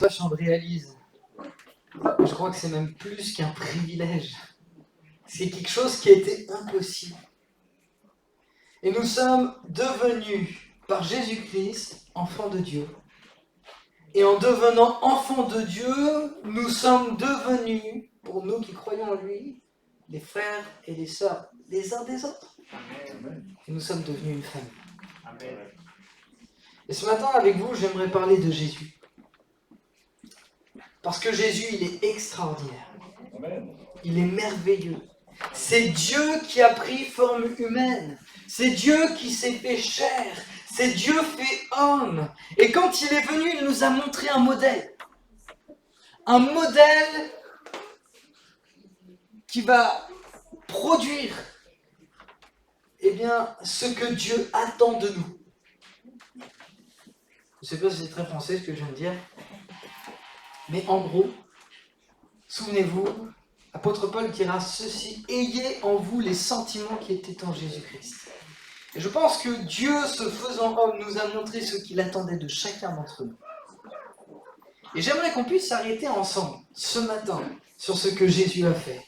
pas si on le réalise. Je crois que c'est même plus qu'un privilège. C'est quelque chose qui a été impossible. Et nous sommes devenus, par Jésus-Christ, enfants de Dieu. Et en devenant enfants de Dieu, nous sommes devenus, pour nous qui croyons en lui, les frères et les sœurs, les uns des autres. Et nous sommes devenus une famille. Amen. Et ce matin, avec vous, j'aimerais parler de Jésus. Parce que Jésus, il est extraordinaire. Il est merveilleux. C'est Dieu qui a pris forme humaine. C'est Dieu qui s'est fait chair. C'est Dieu fait homme. Et quand il est venu, il nous a montré un modèle. Un modèle qui va produire ce que Dieu attend de nous. Je ne sais pas si c'est très français ce que je viens de dire. Mais en gros, souvenez-vous, apôtre Paul dira ceci, ayez en vous les sentiments qui étaient en Jésus-Christ. Et je pense que Dieu, se faisant homme, nous a montré ce qu'il attendait de chacun d'entre nous. Et j'aimerais qu'on puisse s'arrêter ensemble, ce matin, sur ce que Jésus a fait.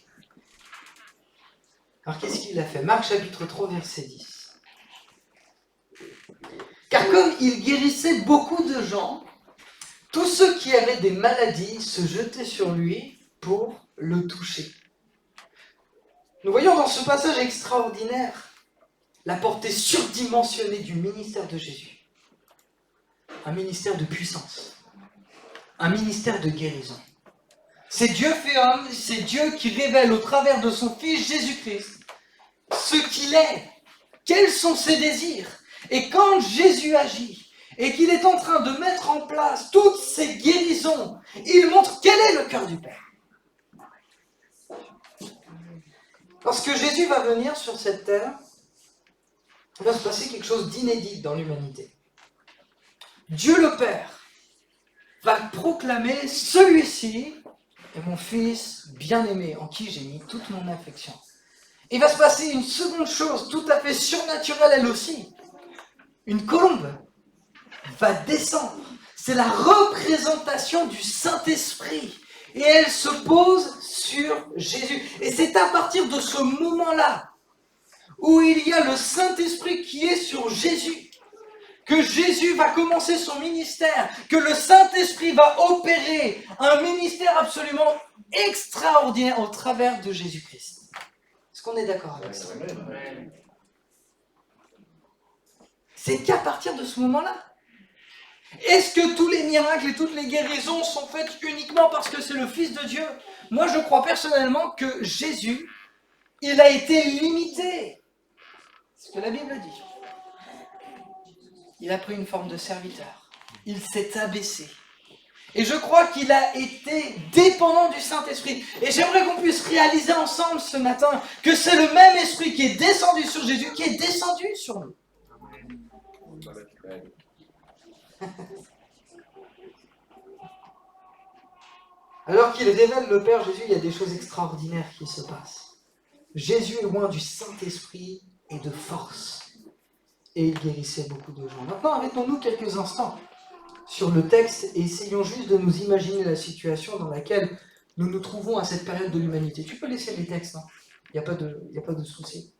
Alors qu'est-ce qu'il a fait? Marc chapitre 3, verset 10. Car comme il guérissait beaucoup de gens, tous ceux qui avaient des maladies se jetaient sur lui pour le toucher. Nous voyons dans ce passage extraordinaire la portée surdimensionnée du ministère de Jésus. Un ministère de puissance. Un ministère de guérison. C'est Dieu fait homme, c'est Dieu qui révèle au travers de son Fils Jésus-Christ ce qu'il est, quels sont ses désirs. Et quand Jésus agit, et qu'il est en train de mettre en place toutes ces guérisons, il montre quel est le cœur du Père. Lorsque Jésus va venir sur cette terre, il va se passer quelque chose d'inédit dans l'humanité. Dieu le Père va proclamer « Celui-ci est mon Fils bien-aimé, en qui j'ai mis toute mon affection ». Il va se passer une seconde chose tout à fait surnaturelle elle aussi. Une colombe va descendre. C'est la représentation du Saint-Esprit. Et elle se pose sur Jésus. Et c'est à partir de ce moment-là, où il y a le Saint-Esprit qui est sur Jésus, que Jésus va commencer son ministère, que le Saint-Esprit va opérer un ministère absolument extraordinaire au travers de Jésus-Christ. Est-ce qu'on est d'accord avec ça? C'est qu'à partir de ce moment-là. Est-ce que tous les miracles et toutes les guérisons sont faites uniquement parce que c'est le Fils de Dieu? Moi, je crois personnellement que Jésus, il a été limité. C'est ce que la Bible dit. Il a pris une forme de serviteur. Il s'est abaissé. Et je crois qu'il a été dépendant du Saint-Esprit. Et j'aimerais qu'on puisse réaliser ensemble ce matin que c'est le même Esprit qui est descendu sur Jésus, qui est descendu sur nous. Alors qu'il révèle le Père Jésus, il y a des choses extraordinaires qui se passent. Jésus est loin du Saint-Esprit et de force. Et il guérissait beaucoup de gens. Maintenant, arrêtons-nous quelques instants sur le texte et essayons juste de nous imaginer la situation dans laquelle nous nous trouvons à cette période de l'humanité. Tu peux laisser les textes, hein. Il n'y a pas de souci.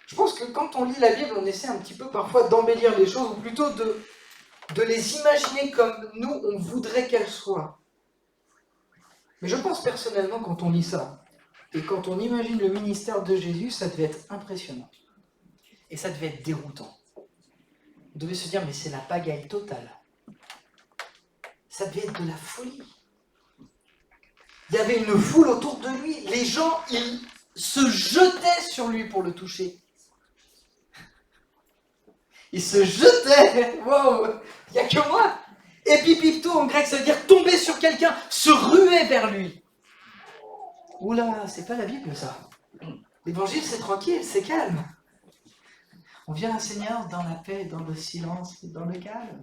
Je pense que quand on lit la Bible, on essaie un petit peu parfois d'embellir les choses, ou plutôt de les imaginer comme nous, on voudrait qu'elles soient. Mais je pense personnellement, quand on lit ça, et quand on imagine le ministère de Jésus, ça devait être impressionnant. Et ça devait être déroutant. On devait se dire, mais c'est la pagaille totale. Ça devait être de la folie. Il y avait une foule autour de lui. Les gens, ils se jetaient sur lui pour le toucher. Ils se jetaient. Wow, il n'y a que moi. Epipipto en grec, ça veut dire tomber sur quelqu'un, se ruer vers lui. Oula, c'est pas la Bible ça. L'évangile c'est tranquille, c'est calme. On vient à Seigneur dans la paix, dans le silence, dans le calme.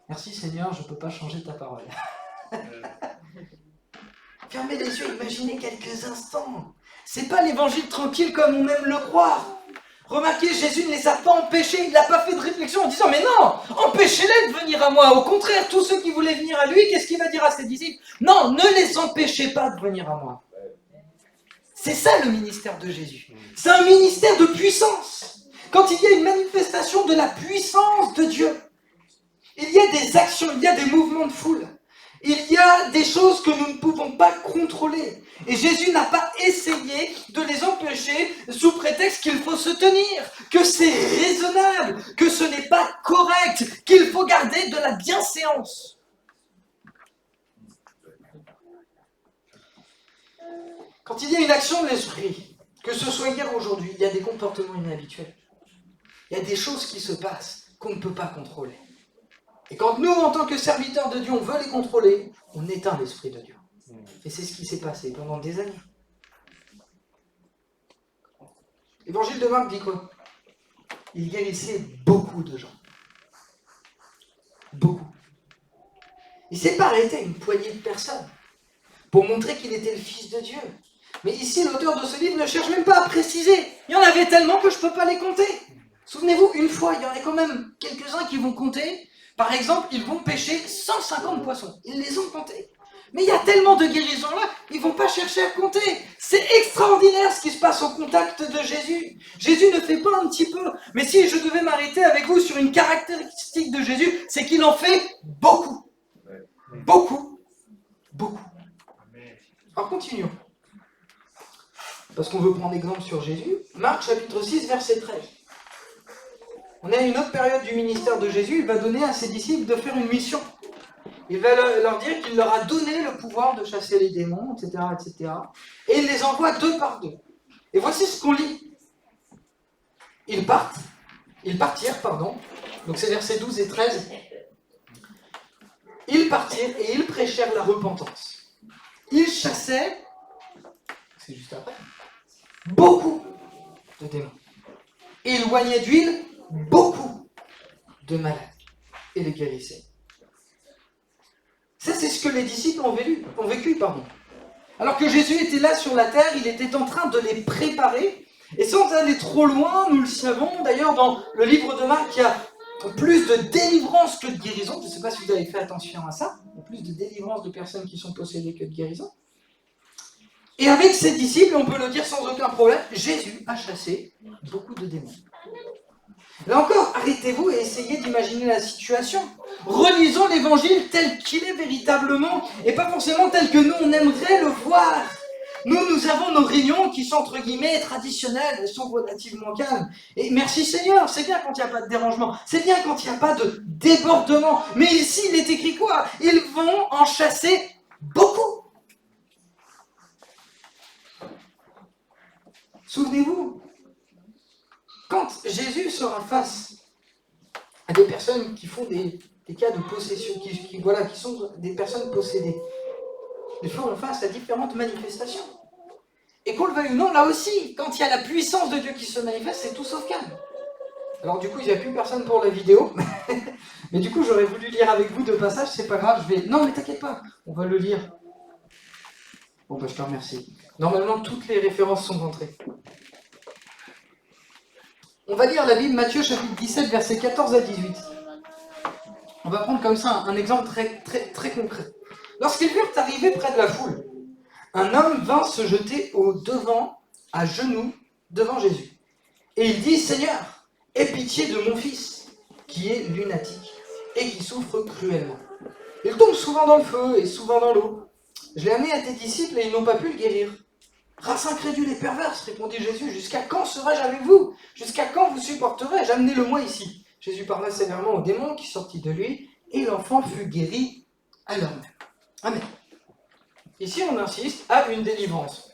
Merci Seigneur, je ne peux pas changer ta parole. Fermez les yeux, imaginez quelques instants. C'est pas l'évangile tranquille comme on aime le croire. Remarquez, Jésus ne les a pas empêchés, il n'a pas fait de réflexion en disant « Mais non, empêchez-les de venir à moi !» Au contraire, tous ceux qui voulaient venir à lui, qu'est-ce qu'il va dire à ses disciples? Non, ne les empêchez pas de venir à moi. C'est ça le ministère de Jésus. C'est un ministère de puissance. Quand il y a une manifestation de la puissance de Dieu, il y a des actions, il y a des mouvements de foule. Il y a des choses que nous ne pouvons pas contrôler. Et Jésus n'a pas essayé de les empêcher sous prétexte qu'il faut se tenir, que c'est raisonnable, que ce n'est pas correct, qu'il faut garder de la bienséance. Quand il y a une action de l'esprit, que ce soit hier ou aujourd'hui, il y a des comportements inhabituels. Il y a des choses qui se passent qu'on ne peut pas contrôler. Et quand nous, en tant que serviteurs de Dieu, on veut les contrôler, on éteint l'Esprit de Dieu. Et c'est ce qui s'est passé pendant des années. L'évangile de Marc dit quoi? Il guérissait beaucoup de gens. Beaucoup. Il ne s'est pas arrêté à une poignée de personnes pour montrer qu'il était le Fils de Dieu. Mais ici, l'auteur de ce livre ne cherche même pas à préciser. Il y en avait tellement que je ne peux pas les compter. Souvenez-vous, une fois, il y en a quand même quelques-uns qui vont compter. Par exemple, ils vont pêcher 150 poissons. Ils les ont comptés. Mais il y a tellement de guérisons là, ils ne vont pas chercher à compter. C'est extraordinaire ce qui se passe au contact de Jésus. Jésus ne fait pas un petit peu. Mais si je devais m'arrêter avec vous sur une caractéristique de Jésus, c'est qu'il en fait beaucoup. Beaucoup. Beaucoup. Alors continuons. Parce qu'on veut prendre exemple sur Jésus. Marc chapitre 6, verset 13. On est à une autre période du ministère de Jésus, il va donner à ses disciples de faire une mission. Il va leur dire qu'il leur a donné le pouvoir de chasser les démons, etc., etc. Et il les envoie deux par deux. Et voici ce qu'on lit. Ils partirent, donc c'est versets 12 et 13. Ils partirent et ils prêchèrent la repentance. Ils chassaient, c'est juste après, beaucoup de démons. Et ils oignaient d'huile beaucoup de malades et les guérissaient. Ça, c'est ce que les disciples ont vécu. Alors que Jésus était là sur la terre, il était en train de les préparer. Et sans aller trop loin, nous le savons, d'ailleurs dans le livre de Marc, il y a plus de délivrance que de guérison. Je ne sais pas si vous avez fait attention à ça. Il y a plus de délivrance de personnes qui sont possédées que de guérison. Et avec ses disciples, on peut le dire sans aucun problème, Jésus a chassé beaucoup de démons. Là encore, arrêtez-vous et essayez d'imaginer la situation. Relisons l'évangile tel qu'il est véritablement, et pas forcément tel que nous, on aimerait le voir. Nous avons nos réunions qui sont entre guillemets traditionnelles, elles sont relativement calmes. Et merci Seigneur, c'est bien quand il n'y a pas de dérangement, c'est bien quand il n'y a pas de débordement. Mais ici, il est écrit quoi? Ils vont en chasser beaucoup. Souvenez-vous, quand Jésus sera face à des personnes qui font des cas de possession, qui sont des personnes possédées, ils feront face à différentes manifestations. Et qu'on le veuille ou non, là aussi, quand il y a la puissance de Dieu qui se manifeste, c'est tout sauf calme. Alors du coup, il n'y a plus personne pour la vidéo, mais du coup, j'aurais voulu lire avec vous deux passages, c'est pas grave, Non, mais t'inquiète pas, on va le lire. Bon, bah je te remercie. Normalement, toutes les références sont rentrées. On va lire la Bible, Matthieu chapitre 17, versets 14 à 18. On va prendre comme ça un exemple très concret. Lorsqu'ils furent arrivés près de la foule, un homme vint se jeter au-devant, à genoux, devant Jésus. Et il dit, Seigneur, aie pitié de mon fils, qui est lunatique, et qui souffre cruellement. Il tombe souvent dans le feu et souvent dans l'eau. Je l'ai amené à tes disciples et ils n'ont pas pu le guérir. Race incrédule et perverse, répondit Jésus, jusqu'à quand serai-je avec vous? Jusqu'à quand vous supporterai-je? Amenez-le-moi ici. Jésus parla sévèrement au démon qui sortit de lui, et l'enfant fut guéri à l'heure même. Amen. Ici, on insiste à une délivrance.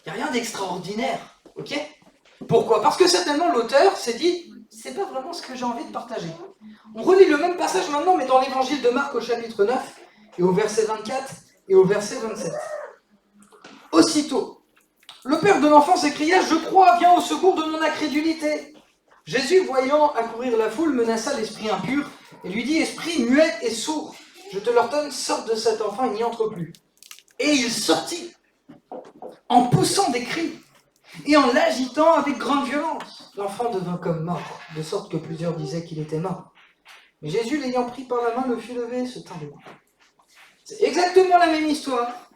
Il n'y a rien d'extraordinaire, ok? Pourquoi? Parce que certainement l'auteur s'est dit, c'est pas vraiment ce que j'ai envie de partager. On relit le même passage maintenant, mais dans l'évangile de Marc au chapitre 9, et au verset 24 et au verset 27. Aussitôt, le père de l'enfant s'écria, je crois, viens au secours de mon incrédulité. Jésus, voyant accourir la foule, menaça l'esprit impur et lui dit, esprit muet et sourd, je te l'ordonne, sors de cet enfant et n'y entre plus. Et il sortit, en poussant des cris. Et en l'agitant avec grande violence, l'enfant devint comme mort, de sorte que plusieurs disaient qu'il était mort. Mais Jésus, l'ayant pris par la main, le fit lever et se tint debout. C'est exactement la même histoire.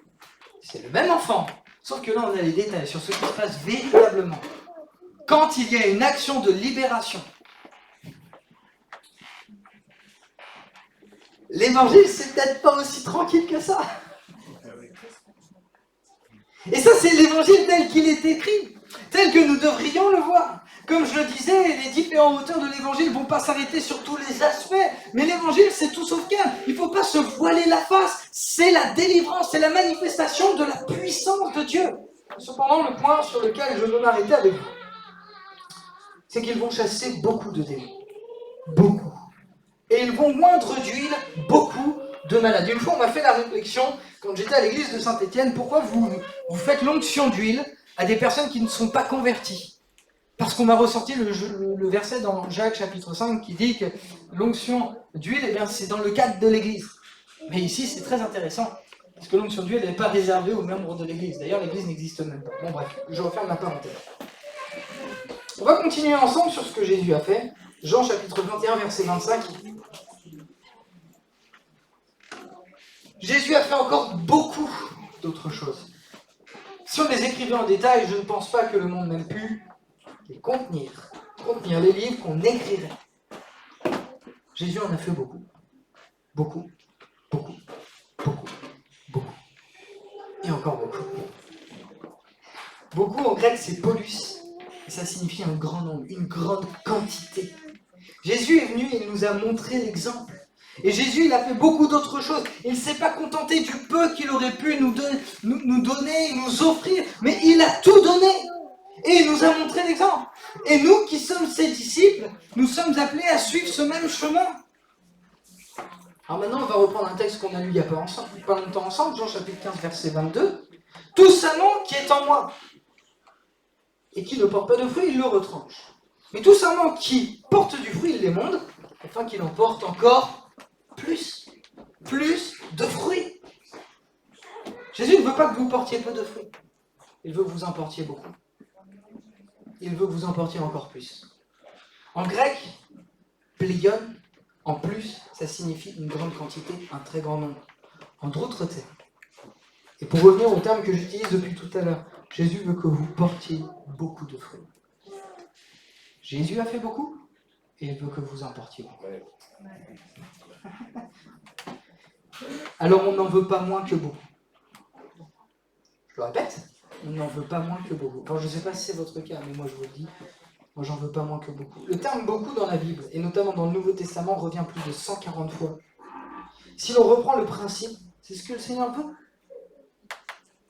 C'est le même enfant. Sauf que là, on a les détails sur ce qui se passe véritablement. Quand il y a une action de libération. L'évangile, c'est peut-être pas aussi tranquille que ça. Et ça, c'est l'évangile tel qu'il est écrit, tel que nous devrions le voir. Comme je le disais, les différents auteurs de l'évangile ne vont pas s'arrêter sur tous les aspects, mais l'évangile, c'est tout sauf qu'un. Il ne faut pas se voiler la face. C'est la délivrance, c'est la manifestation de la puissance de Dieu. Cependant, le point sur lequel je veux m'arrêter avec vous, c'est qu'ils vont chasser beaucoup de démons. Beaucoup. Et ils vont moindre d'huile beaucoup de malades. Une fois, on m'a fait la réflexion, quand j'étais à l'église de Saint-Étienne, pourquoi vous faites l'onction d'huile à des personnes qui ne sont pas converties? Parce qu'on m'a ressorti le verset dans Jacques chapitre 5 qui dit que l'onction d'huile, eh bien, c'est dans le cadre de l'église. Mais ici, c'est très intéressant, parce que l'onction d'huile n'est pas réservée aux membres de l'église. D'ailleurs, l'église n'existe même pas. Bon bref, je referme ma parenthèse. On va continuer ensemble sur ce que Jésus a fait. Jean chapitre 21, verset 25. Jésus a fait encore beaucoup d'autres choses. Si on les écrivait en détail, je ne pense pas que le monde n'ait pu les contenir les livres qu'on écrirait. Jésus en a fait beaucoup. Beaucoup, beaucoup, beaucoup, beaucoup. Et encore beaucoup. Beaucoup en grec c'est pollus. Et ça signifie un grand nombre, une grande quantité. Jésus est venu et il nous a montré l'exemple. Et Jésus, il a fait beaucoup d'autres choses. Il ne s'est pas contenté du peu qu'il aurait pu nous donner, nous offrir, mais il a tout donné. Et il nous a montré l'exemple. Et nous qui sommes ses disciples, nous sommes appelés à suivre ce même chemin. Alors maintenant, on va reprendre un texte qu'on a lu il n'y a pas longtemps ensemble, Jean chapitre 15, verset 22. « Tout sarment qui est en moi, et qui ne porte pas de fruit, il le retranche. Mais tout sarment qui porte du fruit, il l'émonde, afin qu'il en porte encore plus de fruits. » Jésus ne veut pas que vous portiez peu de fruits. Il veut que vous en portiez beaucoup. Il veut que vous en portiez encore plus. En grec, pléion, en plus, ça signifie une grande quantité, un très grand nombre. En d'autres termes. Et pour revenir au terme que j'utilise depuis tout à l'heure, Jésus veut que vous portiez beaucoup de fruits. Jésus a fait beaucoup, et il veut que vous en portiez beaucoup. Alors on n'en veut pas moins que beaucoup. Je le répète, on n'en veut pas moins que beaucoup. Alors je ne sais pas si c'est votre cas, mais moi je vous le dis, moi j'en veux pas moins que beaucoup. Le terme beaucoup dans la Bible, et notamment dans le Nouveau Testament, revient plus de 140 fois. Si l'on reprend le principe, c'est ce que le Seigneur veut,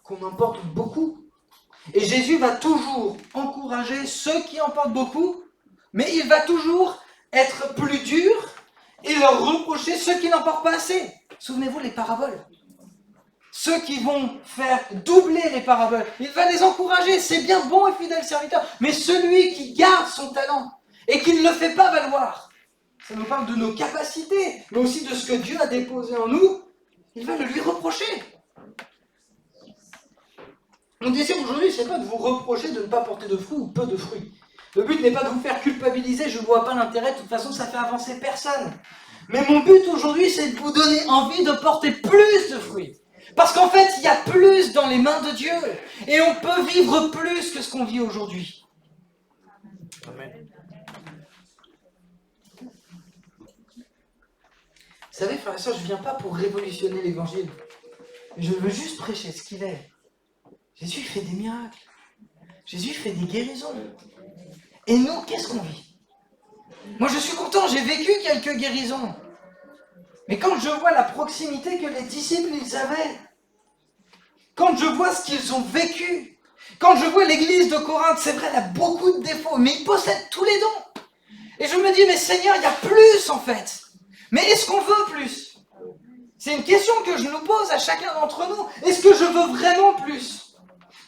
qu'on en porte beaucoup. Et Jésus va toujours encourager ceux qui en portent beaucoup, mais il va toujours être plus dur et leur reprocher ceux qui n'en portent pas assez. Souvenez-vous les paraboles. Ceux qui vont faire doubler les paraboles, il va les encourager. C'est bien, bon et fidèle serviteur. Mais celui qui garde son talent et qui ne le fait pas valoir, ça nous parle de nos capacités, mais aussi de ce que Dieu a déposé en nous, il va le lui reprocher. Mon désir aujourd'hui, c'est pas de vous reprocher de ne pas porter de fruits ou peu de fruits. Le but n'est pas de vous faire culpabiliser, je ne vois pas l'intérêt, de toute façon ça fait avancer personne. Mais mon but aujourd'hui, c'est de vous donner envie de porter plus de fruits. Parce qu'en fait, il y a plus dans les mains de Dieu. Et on peut vivre plus que ce qu'on vit aujourd'hui. Amen. Vous savez, frères et sœurs, je ne viens pas pour révolutionner l'évangile. Je veux juste prêcher ce qu'il est. Jésus fait des miracles. Jésus fait des guérisons. Et nous, qu'est-ce qu'on vit? Moi, je suis content, j'ai vécu quelques guérisons. Mais quand je vois la proximité que les disciples ils avaient, quand je vois ce qu'ils ont vécu, quand je vois l'église de Corinthe, c'est vrai, elle a beaucoup de défauts, mais ils possèdent tous les dons. Et je me dis, mais Seigneur, il y a plus en fait. Mais est-ce qu'on veut plus? C'est une question que je nous pose à chacun d'entre nous. Est-ce que je veux vraiment plus?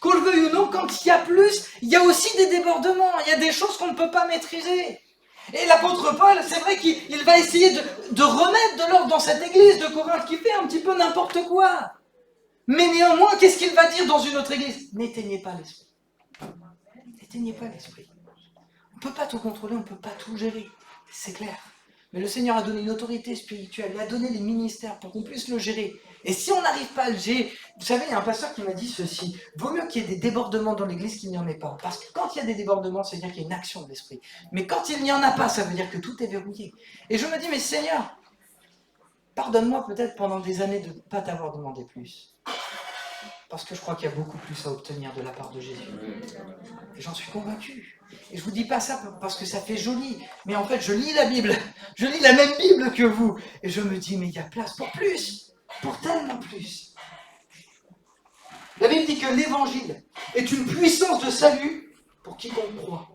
Qu'on le veuille ou non, quand il y a plus, il y a aussi des débordements, il y a des choses qu'on ne peut pas maîtriser. Et l'apôtre Paul, c'est vrai qu'il va essayer de remettre de l'ordre dans cette église de Corinthe qui fait un petit peu n'importe quoi. Mais néanmoins, qu'est-ce qu'il va dire dans une autre église? N'éteignez pas l'esprit. n'éteignez pas l'esprit. On ne peut pas tout contrôler, on ne peut pas tout gérer, c'est clair. Mais le Seigneur a donné une autorité spirituelle, il a donné les ministères pour qu'on puisse le gérer. Et si on n'arrive pas à le gérer, vous savez, il y a un pasteur qui m'a dit ceci, vaut mieux qu'il y ait des débordements dans l'église qu'il n'y en ait pas. Parce que quand il y a des débordements, ça veut dire qu'il y a une action de l'esprit. Mais quand il n'y en a pas, ça veut dire que tout est verrouillé. Et je me dis, mais Seigneur, pardonne-moi peut-être pendant des années de ne pas t'avoir demandé plus. Parce que je crois qu'il y a beaucoup plus à obtenir de la part de Jésus. Et j'en suis convaincu. Et je ne vous dis pas ça parce que ça fait joli. Mais en fait, je lis la Bible. Je lis la même Bible que vous. Et je me dis, mais il y a place pour plus. Pour tellement plus. La Bible dit que l'évangile est une puissance de salut pour quiconque croit.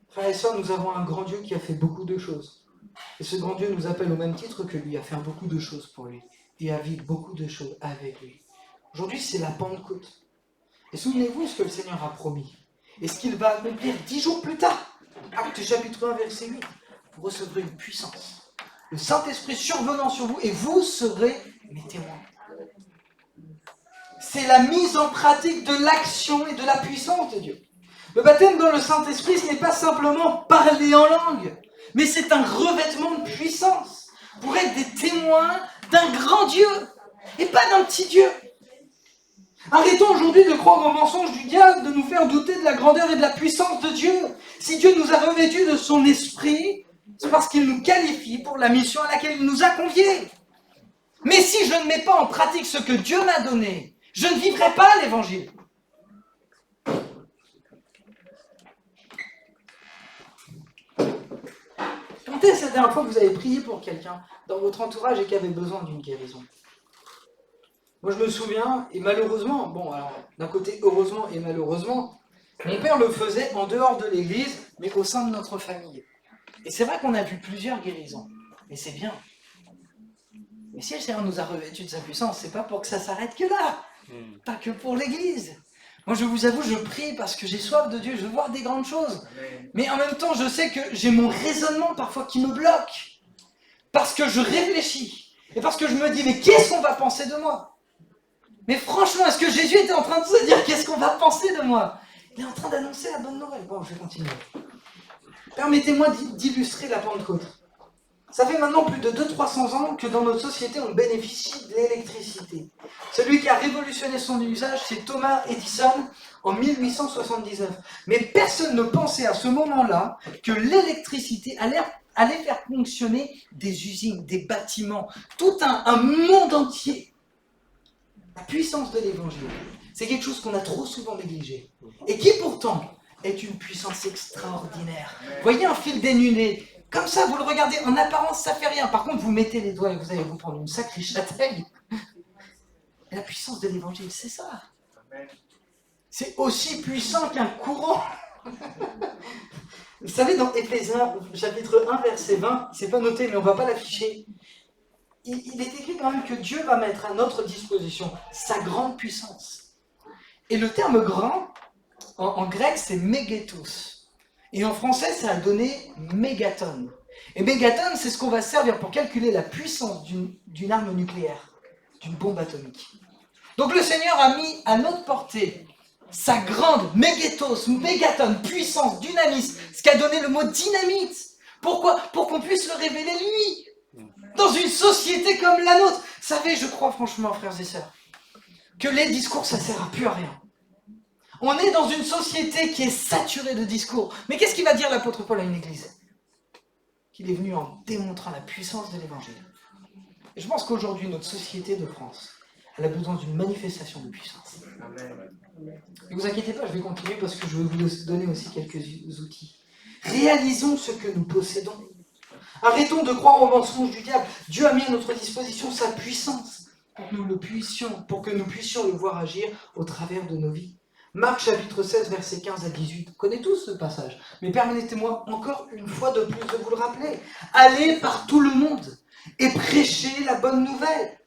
Frères et sœurs, nous avons un grand Dieu qui a fait beaucoup de choses. Et ce grand Dieu nous appelle au même titre que lui à faire beaucoup de choses pour lui. Et à vivre beaucoup de choses avec lui. Aujourd'hui, c'est la Pentecôte. Et souvenez-vous ce que le Seigneur a promis. Et ce qu'il va accomplir 10 jours plus tard. Acte chapitre 1, verset 8. Vous recevrez une puissance. Le Saint-Esprit survenant sur vous et vous serez mes témoins. C'est la mise en pratique de l'action et de la puissance de Dieu. Le baptême dans le Saint-Esprit, ce n'est pas simplement parler en langue, mais c'est un revêtement de puissance pour être des témoins d'un grand Dieu et pas d'un petit Dieu. Arrêtons aujourd'hui de croire au mensonge du diable, de nous faire douter de la grandeur et de la puissance de Dieu. Si Dieu nous a revêtus de son esprit, c'est parce qu'il nous qualifie pour la mission à laquelle il nous a conviés. Mais si je ne mets pas en pratique ce que Dieu m'a donné, je ne vivrai pas l'évangile. Quand est-ce la dernière fois que vous avez prié pour quelqu'un dans votre entourage et qui avait besoin d'une guérison ? Moi, je me souviens, et malheureusement, bon, alors, d'un côté, heureusement et malheureusement, mon père le faisait en dehors de l'église, mais au sein de notre famille. Et c'est vrai qu'on a vu plusieurs guérisons, mais c'est bien. Mais si le Seigneur nous a revêtus de sa puissance, c'est pas pour que ça s'arrête que là, pas que pour l'église. Moi, je vous avoue, je prie parce que j'ai soif de Dieu, je veux voir des grandes choses. Mais en même temps, je sais que j'ai mon raisonnement parfois qui me bloque. Parce que je réfléchis. Et parce que je me dis, mais qu'est-ce qu'on va penser de moi ? Mais franchement, est-ce que Jésus était en train de se dire, qu'est-ce qu'on va penser de moi ? Il est en train d'annoncer la bonne nouvelle. Bon, je vais continuer. Permettez-moi d'illustrer la Pentecôte. Ça fait maintenant plus de 200-300 ans que dans notre société, on bénéficie de l'électricité. Celui qui a révolutionné son usage, c'est Thomas Edison en 1879. Mais personne ne pensait à ce moment-là que l'électricité allait faire fonctionner des usines, des bâtiments, tout un monde entier. La puissance de l'évangile, c'est quelque chose qu'on a trop souvent négligé. Et qui pourtant est une puissance extraordinaire. Voyez un fil dénudé. Comme ça, vous le regardez, en apparence, ça fait rien. Par contre, vous mettez les doigts et vous allez vous prendre une sacrée châtaigne. Et la puissance de l'évangile, c'est ça. C'est aussi puissant qu'un courant. Vous savez, dans Éphésiens, chapitre 1, verset 20, c'est pas noté, mais on ne va pas l'afficher. Il est écrit quand même que Dieu va mettre à notre disposition sa grande puissance. Et le terme grand, en grec, c'est mégatos. Et en français, ça a donné mégatonne. Et mégatonne, c'est ce qu'on va servir pour calculer la puissance d'une arme nucléaire, d'une bombe atomique. Donc le Seigneur a mis à notre portée sa grande mégatonne, puissance, dynamisme, ce qui a donné le mot dynamite. Pourquoi ? Pour qu'on puisse le révéler lui, dans une société comme la nôtre. Vous savez, je crois franchement, frères et sœurs, que les discours, ça ne sert à plus à rien. On est dans une société qui est saturée de discours. Mais qu'est-ce qu'il va dire l'apôtre Paul à une église ? Qu'il est venu en démontrant la puissance de l'évangile. Et je pense qu'aujourd'hui, notre société de France, elle a besoin d'une manifestation de puissance. Ne vous inquiétez pas, je vais continuer parce que je vais vous donner aussi quelques outils. Réalisons ce que nous possédons. Arrêtons de croire aux mensonges du diable. Dieu a mis à notre disposition sa puissance pour que nous puissions le voir agir au travers de nos vies. Marc chapitre 16, versets 15 à 18. Vous connaissez tous ce passage. Mais permettez-moi encore une fois de plus de vous le rappeler. Allez par tout le monde et prêchez la bonne nouvelle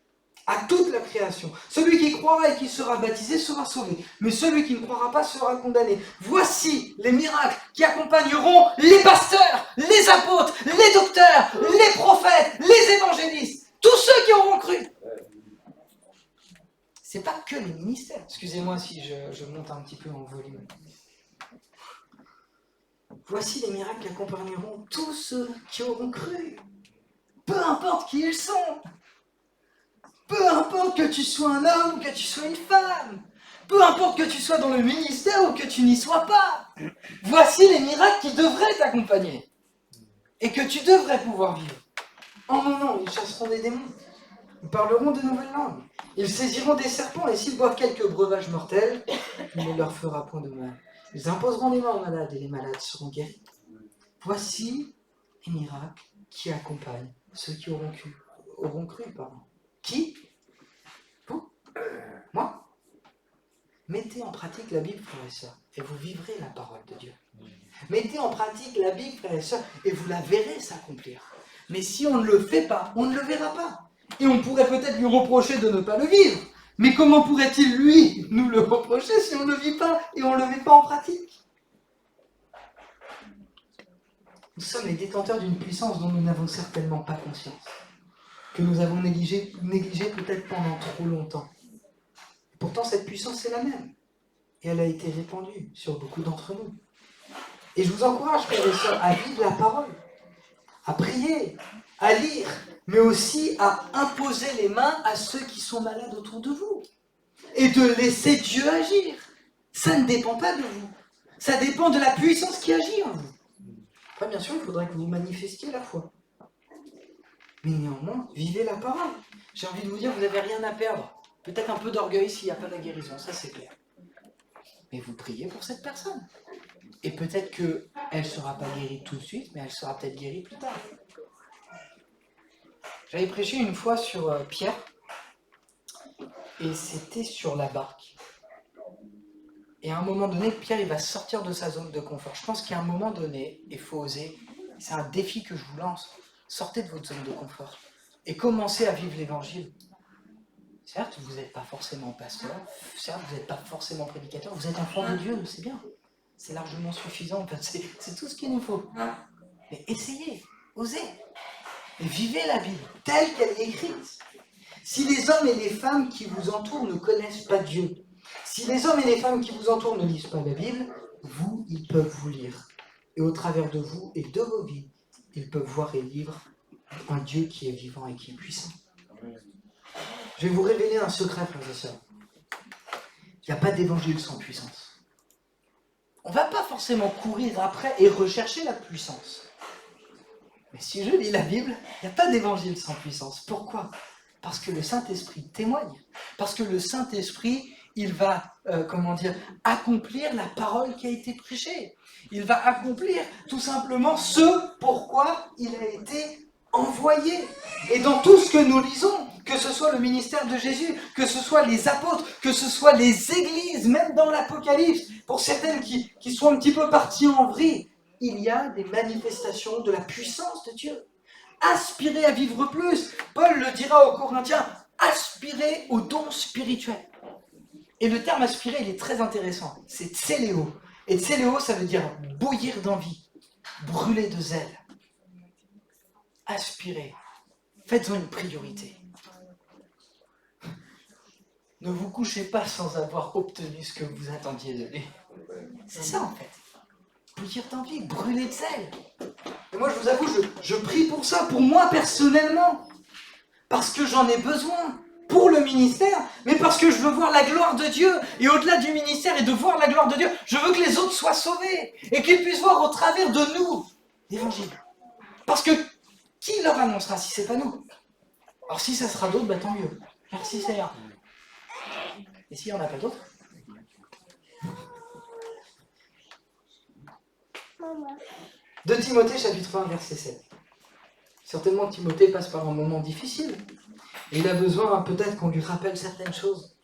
à toute la création. Celui qui croira et qui sera baptisé sera sauvé. Mais celui qui ne croira pas sera condamné. Voici les miracles qui accompagneront les pasteurs, les apôtres, les docteurs, les prophètes, les évangélistes. Tous ceux qui auront cru. c'est pas que les ministères. Excusez-moi si je monte un petit peu en volume. Voici les miracles qui accompagneront tous ceux qui auront cru. Peu importe qui ils sont. Peu importe que tu sois un homme ou que tu sois une femme. Peu importe que tu sois dans le ministère ou que tu n'y sois pas. Voici les miracles qui devraient t'accompagner. Et que tu devrais pouvoir vivre. En mon nom, ils chasseront des démons. Ils parleront de nouvelles langues. Ils saisiront des serpents et s'ils boivent quelques breuvages mortels, il ne leur fera point de mal. Ils imposeront les mains aux malades et les malades seront guéris. Voici les miracles qui accompagnent ceux qui auront cru. Qui? Vous? Moi? Mettez en pratique la Bible, frères et sœurs, et vous vivrez la parole de Dieu. Mettez en pratique la Bible, frères et sœurs, et vous la verrez s'accomplir. Mais si on ne le fait pas, on ne le verra pas. Et on pourrait peut-être lui reprocher de ne pas le vivre. Mais comment pourrait-il, lui, nous le reprocher si on ne le vit pas et on ne le met pas en pratique? Nous sommes les détenteurs d'une puissance dont nous n'avons certainement pas conscience, que nous avons négligé peut-être pendant trop longtemps. Et pourtant, cette puissance est la même. Et elle a été répandue sur beaucoup d'entre nous. Et je vous encourage, frères et sœurs, à vivre la parole, à prier, à lire, mais aussi à imposer les mains à ceux qui sont malades autour de vous. Et de laisser Dieu agir. Ça ne dépend pas de vous. Ça dépend de la puissance qui agit en vous. Après, bien sûr, il faudrait que vous manifestiez la foi. Mais néanmoins, vivez la parole. J'ai envie de vous dire, vous n'avez rien à perdre. Peut-être un peu d'orgueil s'il n'y a pas la guérison, ça c'est clair. Mais vous priez pour cette personne. Et peut-être qu'elle ne sera pas guérie tout de suite, mais elle sera peut-être guérie plus tard. J'avais prêché une fois sur Pierre, et c'était sur la barque. Et à un moment donné, Pierre, il va sortir de sa zone de confort. Je pense qu'à un moment donné, il faut oser. C'est un défi que je vous lance. Sortez de votre zone de confort et commencez à vivre l'évangile. Certes, vous n'êtes pas forcément pasteur, certes, vous n'êtes pas forcément prédicateur, vous êtes enfant de Dieu, c'est bien. C'est largement suffisant, en fait, c'est tout ce qu'il nous faut. Mais essayez, osez. Et vivez la Bible telle qu'elle est écrite. Si les hommes et les femmes qui vous entourent ne connaissent pas Dieu, si les hommes et les femmes qui vous entourent ne lisent pas la Bible, vous, ils peuvent vous lire. Et au travers de vous et de vos vies, ils peuvent voir et lire un Dieu qui est vivant et qui est puissant. Je vais vous révéler un secret, frères et sœurs. Il n'y a pas d'évangile sans puissance. On ne va pas forcément courir après et rechercher la puissance. Mais si je lis la Bible, il n'y a pas d'évangile sans puissance. Pourquoi ? Parce que le Saint-Esprit témoigne. Parce que le Saint-Esprit, il va, accomplir la parole qui a été prêchée. Il va accomplir tout simplement ce pourquoi il a été envoyé. Et dans tout ce que nous lisons, que ce soit le ministère de Jésus, que ce soit les apôtres, que ce soit les églises, même dans l'Apocalypse, pour certaines qui sont un petit peu parties en vrille, il y a des manifestations de la puissance de Dieu. Aspirez à vivre plus. Paul le dira aux Corinthiens, aspirez aux dons spirituels. Et le terme aspirer, il est très intéressant. C'est tséléo. Et tséléo, ça veut dire bouillir d'envie, brûler de zèle. Aspirez. Faites-en une priorité. Ne vous couchez pas sans avoir obtenu ce que vous attendiez de lui. C'est ça en fait. Bouillir d'envie, brûler de zèle. Et moi je vous avoue, je prie pour ça, pour moi personnellement. Parce que j'en ai besoin. Pour le ministère, mais parce que je veux voir la gloire de Dieu. Et au-delà du ministère et de voir la gloire de Dieu, je veux que les autres soient sauvés. Et qu'ils puissent voir au travers de nous l'évangile. Parce que qui leur annoncera si c'est pas nous? Alors si ça sera d'autres, tant mieux. Merci Seigneur. Et s'il n'y en a pas d'autres? De Timothée chapitre 1 verset 7. Certainement Timothée passe par un moment difficile. Et il a besoin peut-être qu'on lui rappelle certaines choses.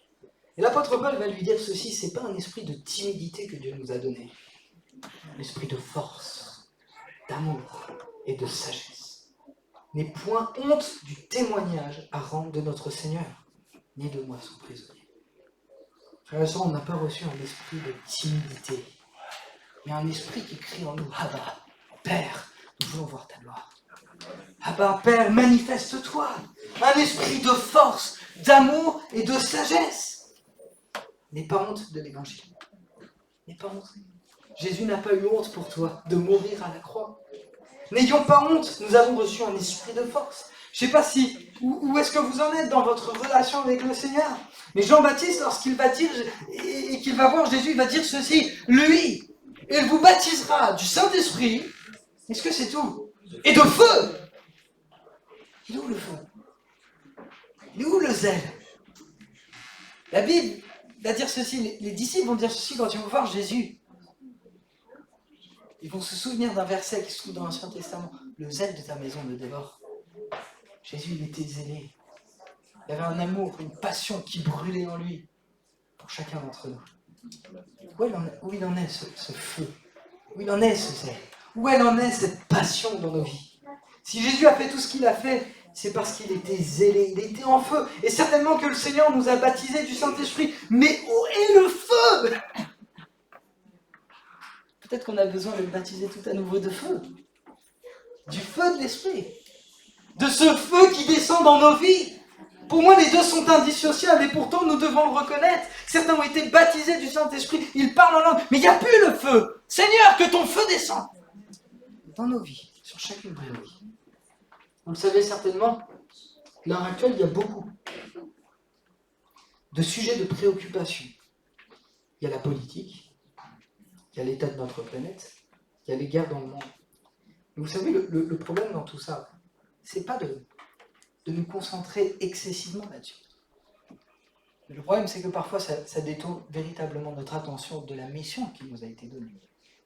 Et l'apôtre Paul va lui dire ceci, c'est pas un esprit de timidité que Dieu nous a donné. Un esprit de force, d'amour et de sagesse. N'aie point honte du témoignage à rendre de notre Seigneur, ni de moi son prisonnier. Frères et sœurs, on n'a pas reçu un esprit de timidité, mais un esprit qui crie en nous, Abba, Père, nous voulons voir ta gloire. Abba, Père, manifeste-toi. Un esprit de force, d'amour et de sagesse. N'aie pas honte de l'évangile. N'aie pas honte. Jésus n'a pas eu honte pour toi de mourir à la croix. N'ayons pas honte, nous avons reçu un esprit de force. Je ne sais pas où est-ce que vous en êtes dans votre relation avec le Seigneur. Mais Jean-Baptiste, lorsqu'il va dire, et qu'il va voir Jésus, il va dire ceci, lui, il vous baptisera du Saint-Esprit. Est-ce que c'est tout? Et de feu. Il est où le feu? Il est où le zèle? La Bible va dire ceci, les disciples vont dire ceci quand ils vont voir Jésus. Ils vont se souvenir d'un verset qui se trouve dans l'Ancien Testament. Le zèle de ta maison me dévore. Jésus, il était zélé. Il y avait un amour, une passion qui brûlait en lui pour chacun d'entre nous. Où il en est ce feu? Où il en est ce zèle? Où elle en est cette passion dans nos vies? Si Jésus a fait tout ce qu'il a fait, c'est parce qu'il était zélé, il était en feu. Et certainement que le Seigneur nous a baptisés du Saint-Esprit. Mais où est le feu? Peut-être qu'on a besoin de le baptiser tout à nouveau de feu. Du feu de l'Esprit. De ce feu qui descend dans nos vies. Pour moi, les deux sont indissociables et pourtant nous devons le reconnaître. Certains ont été baptisés du Saint-Esprit, ils parlent en langue, mais il n'y a plus le feu. Seigneur, que ton feu descende dans nos vies, sur chacune de nos vies. Vous le savez certainement, à l'heure actuelle, il y a beaucoup de sujets de préoccupation. Il y a la politique, il y a l'état de notre planète, il y a les guerres dans le monde. Mais vous savez, le problème dans tout ça, c'est pas de nous concentrer excessivement là-dessus. Mais le problème, c'est que parfois, ça détourne véritablement notre attention de la mission qui nous a été donnée.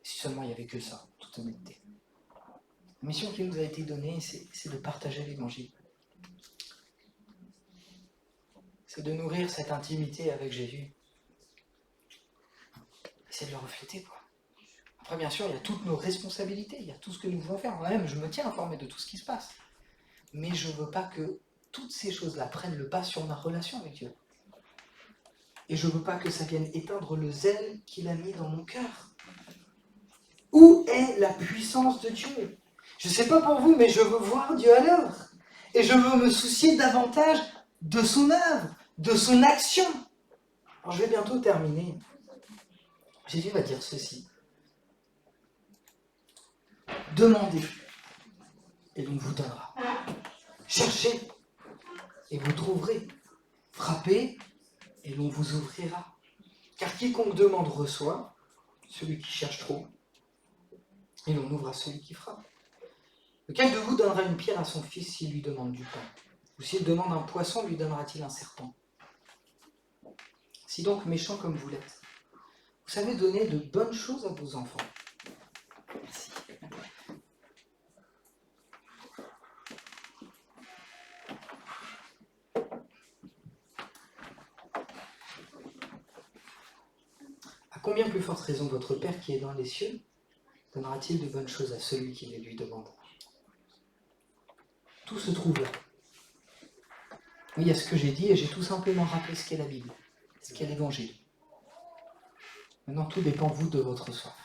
Si seulement il n'y avait que ça, en toute honnêteté. La mission qui nous a été donnée, c'est de partager l'Évangile. C'est de nourrir cette intimité avec Jésus. C'est de le refléter, quoi. Après, bien sûr, il y a toutes nos responsabilités, il y a tout ce que nous pouvons faire. Moi-même, je me tiens informé de tout ce qui se passe. Mais je ne veux pas que toutes ces choses-là prennent le pas sur ma relation avec Dieu. Et je ne veux pas que ça vienne éteindre le zèle qu'il a mis dans mon cœur. Où est la puissance de Dieu? Je ne sais pas pour vous, mais je veux voir Dieu à l'œuvre. Et je veux me soucier davantage de son œuvre, de son action. Alors je vais bientôt terminer. Jésus va dire ceci. Demandez, et l'on vous donnera. Cherchez, et vous trouverez. Frappez, et l'on vous ouvrira. Car quiconque demande reçoit, celui qui cherche trouve, et l'on ouvre à celui qui frappe. Lequel de vous donnera une pierre à son fils s'il lui demande du pain? Ou s'il demande un poisson, lui donnera-t-il un serpent? Si donc méchant comme vous l'êtes, vous savez donner de bonnes choses à vos enfants. Merci. À combien plus forte raison votre Père qui est dans les cieux donnera-t-il de bonnes choses à celui qui les lui demande? Tout se trouve là. Oui, il y a ce que j'ai dit et j'ai tout simplement rappelé ce qu'est la Bible, ce qu'est l'Évangile. Maintenant, tout dépend, vous, de votre soif.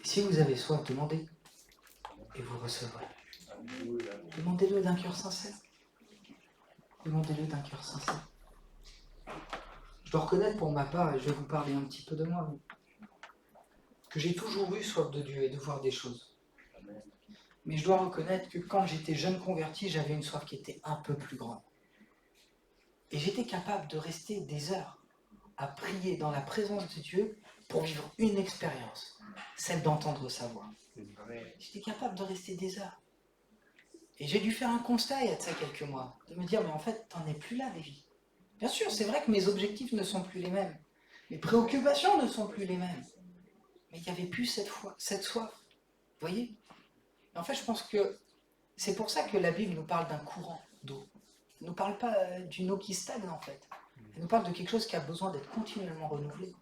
Et si vous avez soif, demandez et vous recevrez. Demandez-le d'un cœur sincère. Demandez-le d'un cœur sincère. Je dois reconnaître pour ma part, et je vais vous parler un petit peu de moi, que j'ai toujours eu soif de Dieu et de voir des choses. Mais je dois reconnaître que quand j'étais jeune converti, j'avais une soif qui était un peu plus grande. Et j'étais capable de rester des heures à prier dans la présence de Dieu pour vivre une expérience, celle d'entendre sa voix. J'étais capable de rester des heures. Et j'ai dû faire un constat il y a de ça quelques mois, de me dire, mais en fait, t'en es plus là, Lévi. Bien sûr, c'est vrai que mes objectifs ne sont plus les mêmes. Mes préoccupations ne sont plus les mêmes. Mais il n'y avait plus cette soif. Vous voyez? En fait, je pense que c'est pour ça que la Bible nous parle d'un courant d'eau. Elle ne nous parle pas d'une eau qui stagne, en fait. Elle nous parle de quelque chose qui a besoin d'être continuellement renouvelé,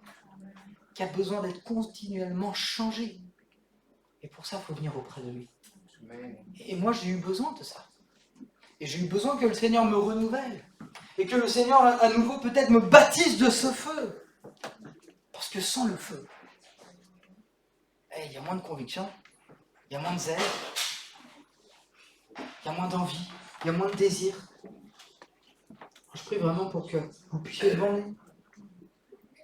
qui a besoin d'être continuellement changé. Et pour ça, il faut venir auprès de lui. Et moi, j'ai eu besoin de ça. Et j'ai eu besoin que le Seigneur me renouvelle. Et que le Seigneur, à nouveau, peut-être me baptise de ce feu. Parce que sans le feu, il y a moins de conviction, il y a moins de zèle, il y a moins d'envie, il y a moins de désir. Je prie vraiment pour que vous puissiez demander,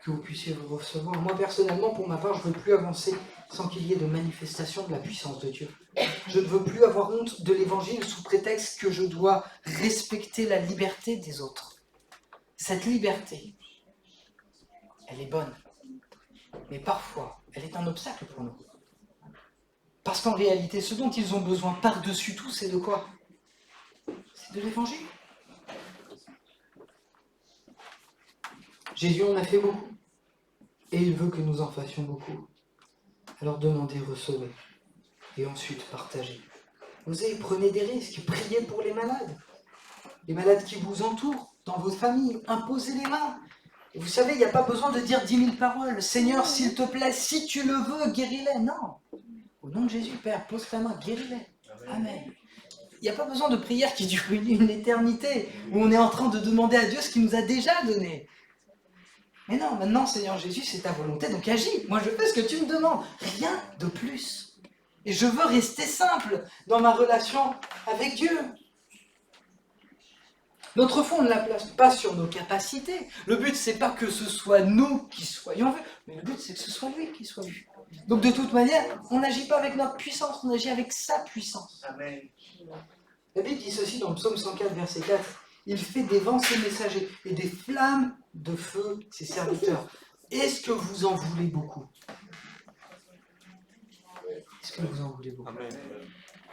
que vous puissiez vous recevoir. Moi, personnellement, pour ma part, je ne veux plus avancer sans qu'il y ait de manifestation de la puissance de Dieu. Je ne veux plus avoir honte de l'évangile sous prétexte que je dois respecter la liberté des autres. Cette liberté, elle est bonne, mais parfois, elle est un obstacle pour nous. Parce qu'en réalité, ce dont ils ont besoin par-dessus tout, c'est de quoi? C'est de l'évangile. Jésus en a fait beaucoup, et il veut que nous en fassions beaucoup. Alors demandez, recevez, et ensuite partagez. Osez, prenez des risques, priez pour les malades qui vous entourent, dans votre famille, imposez les mains. Et vous savez, il n'y a pas besoin de dire 10 000 paroles. Seigneur, s'il te plaît, si tu le veux, guéris-les. Non. Au nom de Jésus, Père, pose ta main, guéris-les. Amen. Il n'y a pas besoin de prière qui dure une éternité, où on est en train de demander à Dieu ce qu'il nous a déjà donné. Mais non, maintenant, Seigneur Jésus, c'est ta volonté, donc agis. Moi, je fais ce que tu me demandes. Rien de plus. Et je veux rester simple dans ma relation avec Dieu. Notre foi, on ne la place pas sur nos capacités. Le but, c'est pas que ce soit nous qui soyons vus, mais le but, c'est que ce soit lui qui soit vu. Donc, de toute manière, on n'agit pas avec notre puissance, on agit avec sa puissance. Amen. La Bible dit ceci dans le psaume 104, verset 4. Il fait des vents ses messagers et des flammes de feu ses serviteurs. Est-ce que vous en voulez beaucoup? Est-ce que vous en voulez beaucoup? Amen.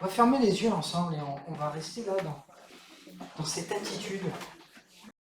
On va fermer les yeux ensemble et on va rester là dans cette attitude